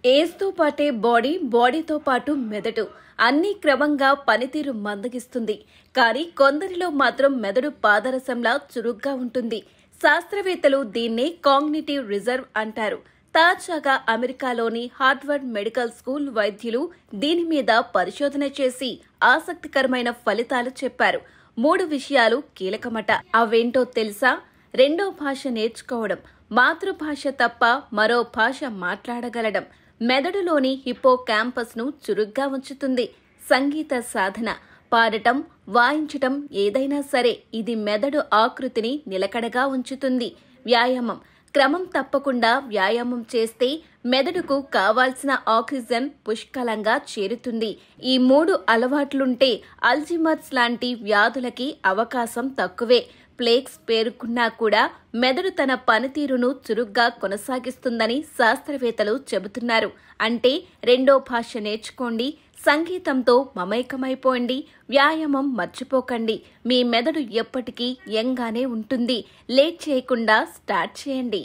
ఏజ్తో పాటే బాడీతో పాటు మెదడు అన్నీ క్రమంగా పనితీరు మందగిస్తుంది. కానీ కొందరిలో మాత్రం మెదడు పాదరసంలా చురుగ్గా ఉంటుంది. శాస్త్రవేత్తలు దీన్నే కాగ్నిటివ్ రిజర్వ్ అంటారు. తాజాగా అమెరికాలోని హార్వర్డ్ మెడికల్ స్కూల్ వైద్యులు దీని మీద పరిశోధన చేసి ఆసక్తికరమైన ఫలితాలు చెప్పారు. 3 విషయాలు కీలకమట. అవేంటో తెలుసా? రెండో భాష నేర్చుకోవడం, మాతృభాష తప్ప మరో భాష మాట్లాడగలడం, మెదడులోని హిప్పో క్యాంపస్ ను చురుగ్గా ఉంచుతుంది. సంగీత సాధన, పాడటం, వాయించటం ఏదైనా సరే ఇది మెదడు ఆకృతిని నిలకడగా ఉంచుతుంది. వ్యాయామం, క్రమం తప్పకుండా వ్యాయామం చేస్తే మెదడుకు కావాల్సిన ఆక్సిజన్ పుష్కలంగా చేరుతుంది. ఈ 3 అలవాట్లుంటే అల్జీమర్స్ లాంటి వ్యాధులకి అవకాశం తక్కువే. ప్లేక్స్ పేరుకున్నా కూడా మెదడు తన పనితీరును చురుగ్గా కొనసాగిస్తుందని శాస్త్రవేత్తలు చెబుతున్నారు. అంటే రెండో భాష నేర్చుకోండి, సంగీతంతో మమైకమైపోండి, వ్యాయామం మర్చిపోకండి. మీ మెదడు ఎప్పటికీ యంగానే ఉంటుంది. లేట్ చేయకుండా స్టార్ట్ చేయండి.